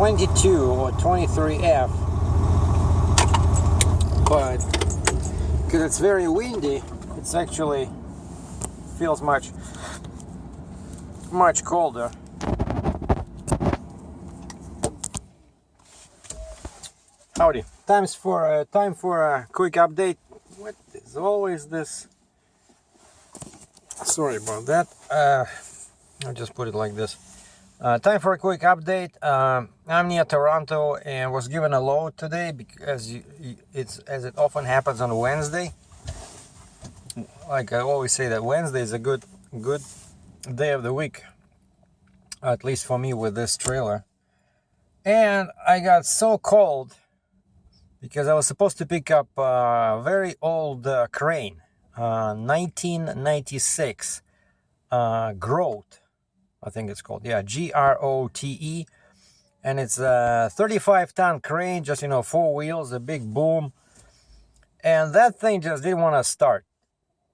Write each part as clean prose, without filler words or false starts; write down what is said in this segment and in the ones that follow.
22 or 23F, but because it's very windy, it's actually feels much colder. Howdy. Time for a quick update. What is always this? Sorry about that. I'll just put it like this. Time for a quick update. I'm near Toronto and was given a load today because as it often happens on Wednesday. Like I always say, that Wednesday is a good day of the week, at least for me with this trailer. And I got so cold because I was supposed to pick up a very old crane, 1996 Grote, I think it's called. Yeah, Grote. And it's a 35-ton crane, just, 4 wheels, a big boom. And that thing just didn't want to start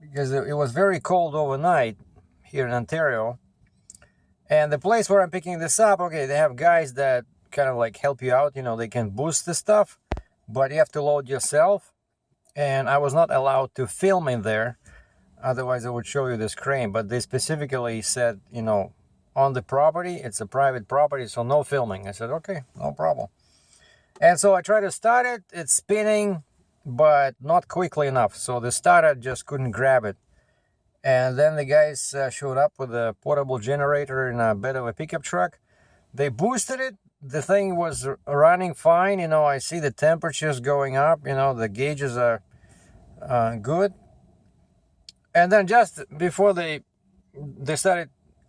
because it was very cold overnight here in Ontario. And the place where I'm picking this up, okay, they have guys that kind of like help you out, they can boost the stuff, but you have to load yourself. And I was not allowed to film in there, otherwise I would show you this crane. But they specifically said, on the property, it's a private property, so no filming. I said, okay, no problem. And so I tried to start it. It's spinning, but not quickly enough. So the starter just couldn't grab it. And then the guys showed up with a portable generator in a bed of a pickup truck. They boosted it. The thing was running fine. I see the temperatures going up. The gauges are good. And then just before they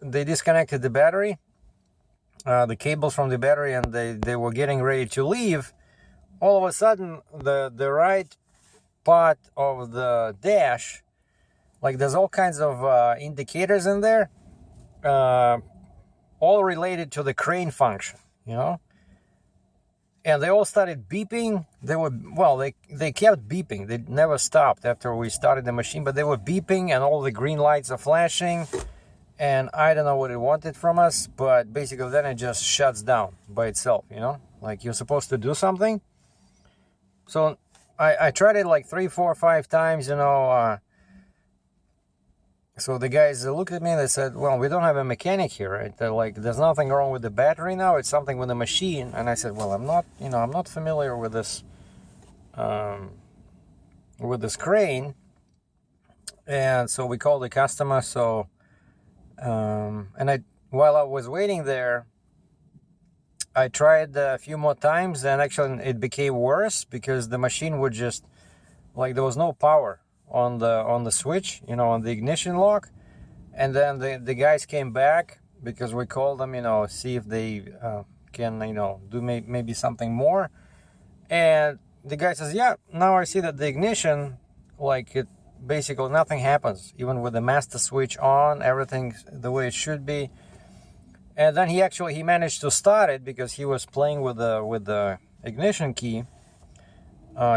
disconnected the battery, the cables from the battery, and they were getting ready to leave. All of a sudden, the right part of the dash, like there's all kinds of indicators in there, all related to the crane function, and they all started beeping. They kept beeping. They never stopped after we started the machine, but they were beeping and all the green lights are flashing. And I don't know what it wanted from us, but basically then it just shuts down by itself, like you're supposed to do something. So I tried it like 3, 4, 5 times, so the guys looked at me and they said, well, we don't have a mechanic here, right? They're like, there's nothing wrong with the battery now, it's something with the machine. And I said, well, I'm not familiar with this crane. And so we called the customer. So while I was waiting there, I tried a few more times, and actually it became worse because the machine would just, like, there was no power on the switch, on the ignition lock. And then the guys came back because we called them, see if they can, do maybe something more. And the guy says, yeah, now I see that the ignition, like, it basically nothing happens, even with the master switch on, everything the way it should be. And then he managed to start it because he was playing with the ignition key.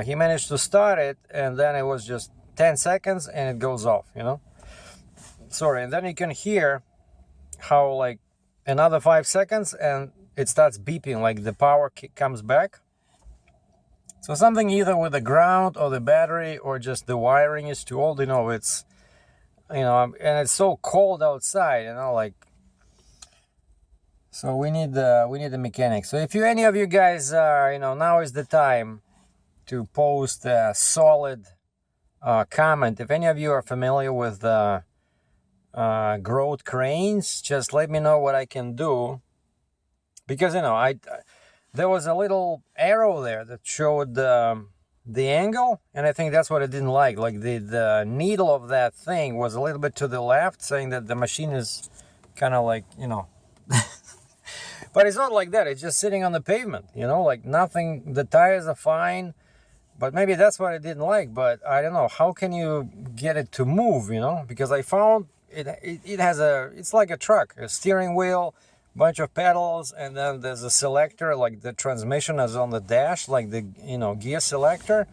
He managed to start it, and then it was just 10 seconds and it goes off, Sorry, and then you can hear how, like, another 5 seconds and it starts beeping, like the power comes back. So something either with the ground or the battery or just the wiring is too old, it's, and it's so cold outside, like, so we need a mechanic. So if any of you guys, now is the time to post a solid comment. If any of you are familiar with Grote cranes, just let me know what I can do, because there was a little arrow there that showed the angle, and I think that's what I didn't like. Like the needle of that thing was a little bit to the left, saying that the machine is kind of like, but it's not like that. It's just sitting on the pavement, like nothing. The tires are fine, but maybe that's what I didn't like. But I don't know, how can you get it to move, because I found it has it's like a truck, a steering wheel, bunch of pedals, and then there's a selector, like the transmission is on the dash, like the gear selector,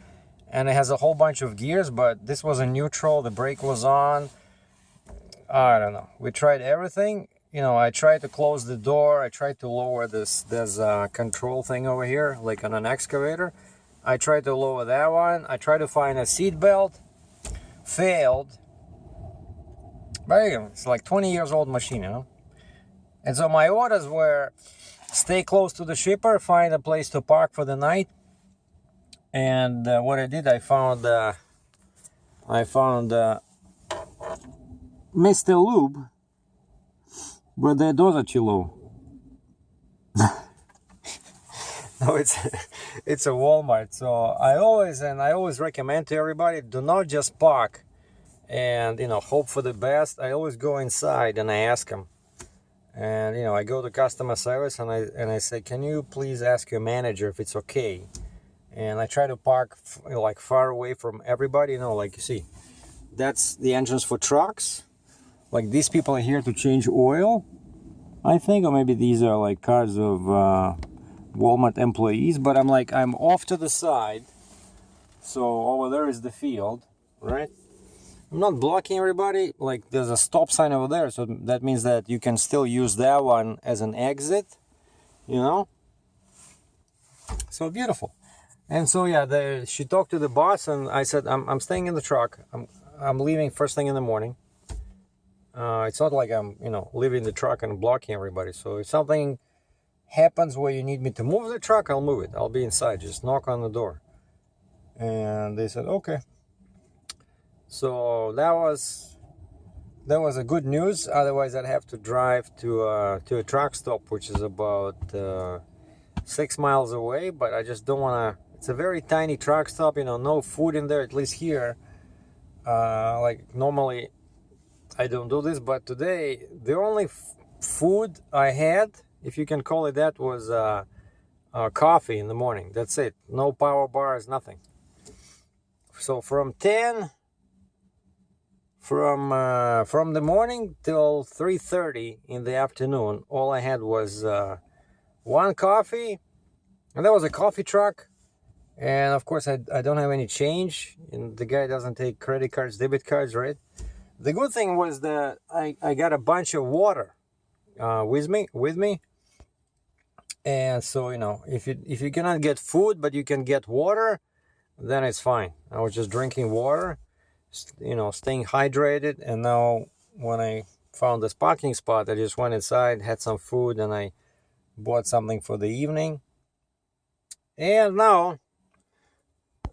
and it has a whole bunch of gears. But this was a neutral, the brake was on. I don't know, we tried everything, I tried to close the door. I tried to lower this. There's a control thing over here, like on an excavator. I tried to lower that one. I tried to find a seat belt. Failed. But it's like 20 years old machine, And so my orders were stay close to the shipper, find a place to park for the night. And what I did, I found Mr. Lube, but the doors are too low. No, it's a Walmart. So I always recommend to everybody, do not just park and hope for the best. I always go inside and I ask them. And I go to customer service and I say, can you please ask your manager if it's okay? And I try to park like far away from everybody. Like you see, that's the entrance for trucks. Like these people are here to change oil, I think, or maybe these are like cars of Walmart employees. But I'm off to the side, so over there is the field, right? I'm not blocking everybody. Like there's a stop sign over there, so that means that you can still use that one as an exit, So beautiful. And so yeah, she talked to the boss, and I said I'm staying in the truck. I'm leaving first thing in the morning. It's not like I'm leaving the truck and blocking everybody. So if something happens where you need me to move the truck, I'll move it. I'll be inside. Just knock on the door. And they said okay. So that was a good news. Otherwise, I'd have to drive to a truck stop, which is about 6 miles away. But I just don't want to. It's a very tiny truck stop. No food in there. At least here, like normally, I don't do this. But today, the only food I had, if you can call it that, was coffee in the morning. That's it. No power bars, nothing. So from the morning till 3:30 in the afternoon, all I had was one coffee, and that was a coffee truck. And of course, I don't have any change, and the guy doesn't take credit cards, debit cards, right? The good thing was that I got a bunch of water with me. And so if you cannot get food but you can get water, then it's fine. I was just drinking water, staying hydrated. And now when I found this parking spot, I just went inside, had some food, and I bought something for the evening. And now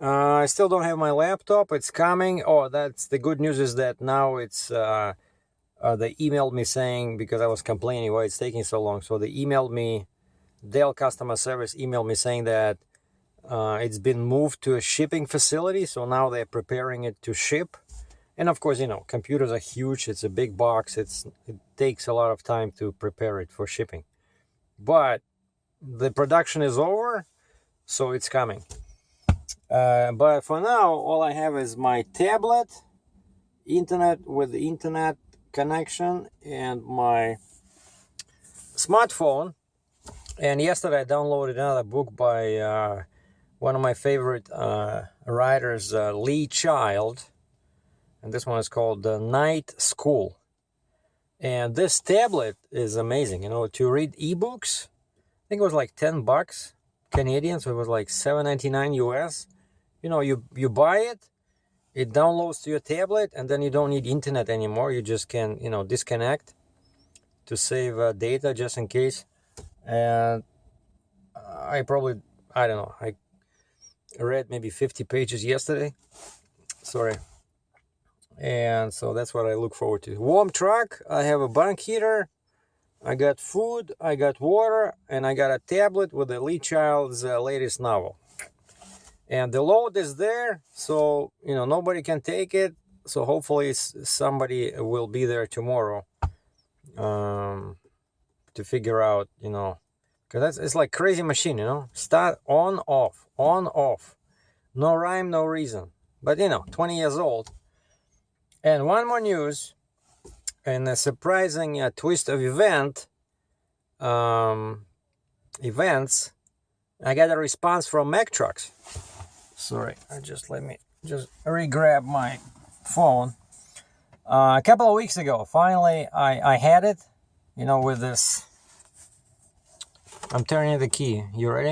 I still don't have my laptop. It's coming. Oh, that's the good news, is that now it's they emailed me saying, because I was complaining why it's taking so long. So they emailed me, Dell customer service emailed me saying that it's been moved to a shipping facility. So now they're preparing it to ship. And of course, computers are huge. It's a big box. It takes a lot of time to prepare it for shipping. But the production is over, so it's coming. But for now, all I have is my tablet, internet with the internet connection, and my smartphone. And yesterday I downloaded another book by one of my favorite writers, Lee Child. And this one is called The Night School. And this tablet is amazing. To read ebooks, I think it was like $10 Canadian, so it was like $7.99 US. You buy it, it downloads to your tablet, and then you don't need internet anymore. You just can, disconnect to save data just in case. And I read maybe 50 pages yesterday. Sorry. And so that's what I look forward to. Warm truck, I have a bunk heater, I got food, I got water, and I got a tablet with the Lee Child's latest novel. And the load is there, so nobody can take it. So hopefully somebody will be there tomorrow to figure out, because it's like crazy machine, start on off, no rhyme, no reason. But 20 years old. And one more news, and a surprising twist of events. I got a response from Mack Trucks. Sorry, let me re-grab my phone. A couple of weeks ago, finally, I had it. you know, with this. I'm turning the key. You ready?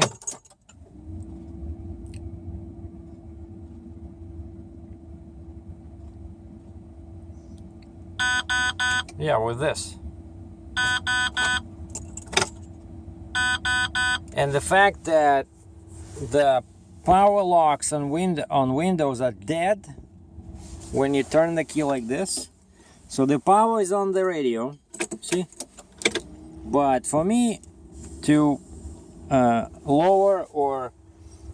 Yeah, with this. And the fact that the power locks on Windows are dead when you turn the key like this. So the power is on the radio, see? But for me to lower or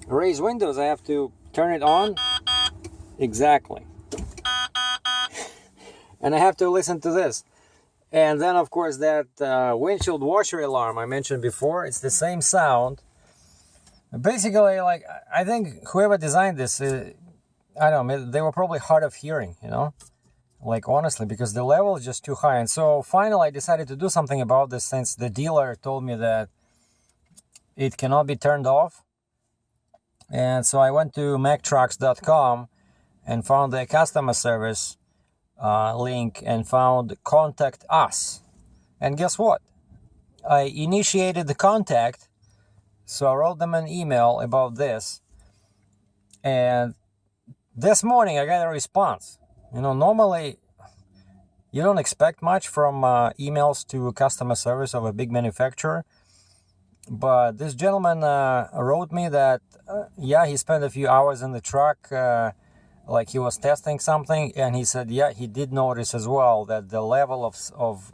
raise Windows, I have to turn it on. Exactly. And I have to listen to this. And then, of course, that windshield washer alarm I mentioned before, it's the same sound. Basically, like, I think whoever designed this, I don't know, they were probably hard of hearing, you know? Like, honestly, because the level is just too high. And so finally I decided to do something about this, since the dealer told me that it cannot be turned off. And so I went to mactrucks.com and found the customer service link and found contact us. And guess what? I initiated the contact. So I wrote them an email about this. And this morning I got a response. You know, normally you don't expect much from emails to customer service of a big manufacturer. But this gentleman wrote me that, yeah, he spent a few hours in the truck, like he was testing something. And he said, yeah, he did notice as well that the level of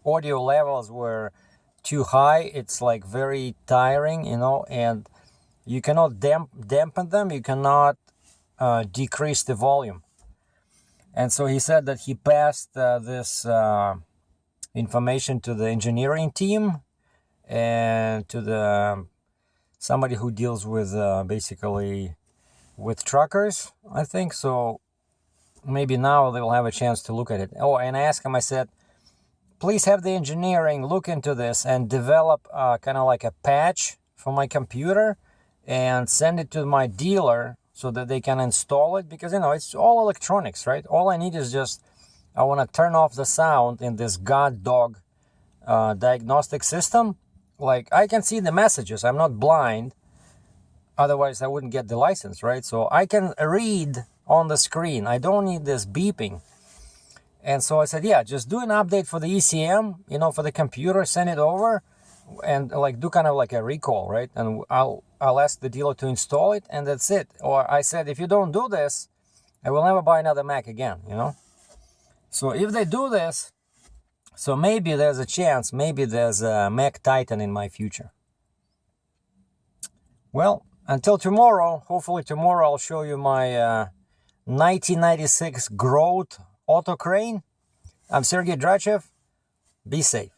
audio levels were too high. It's like very tiring, you know, and you cannot dampen them. You cannot decrease the volume. And so he said that he passed this information to the engineering team and to the somebody who deals with basically with truckers, I think. So maybe now they'll have a chance to look at it. Oh, and I asked him, I said, please have the engineering look into this and develop kind of like a patch for my computer and send it to my dealer so that they can install it, because, you know, it's all electronics, right? All I need is just, I want to turn off the sound in this god dog diagnostic system. Like, I can see the messages. I'm not blind. Otherwise, I wouldn't get the license, right? So I can read on the screen. I don't need this beeping. And so I said, yeah, just do an update for the ECM, you know, for the computer, send it over, and like do kind of like a recall, right? And I'll ask the dealer to install it, and that's it. Or I said, if you don't do this, I will never buy another Mac again, you know? So if they do this, so maybe there's a chance, maybe there's a Mac Titan in my future. Well, until tomorrow, hopefully tomorrow I'll show you my 1996 Growth auto crane. I'm Sergey Drachev. Be safe.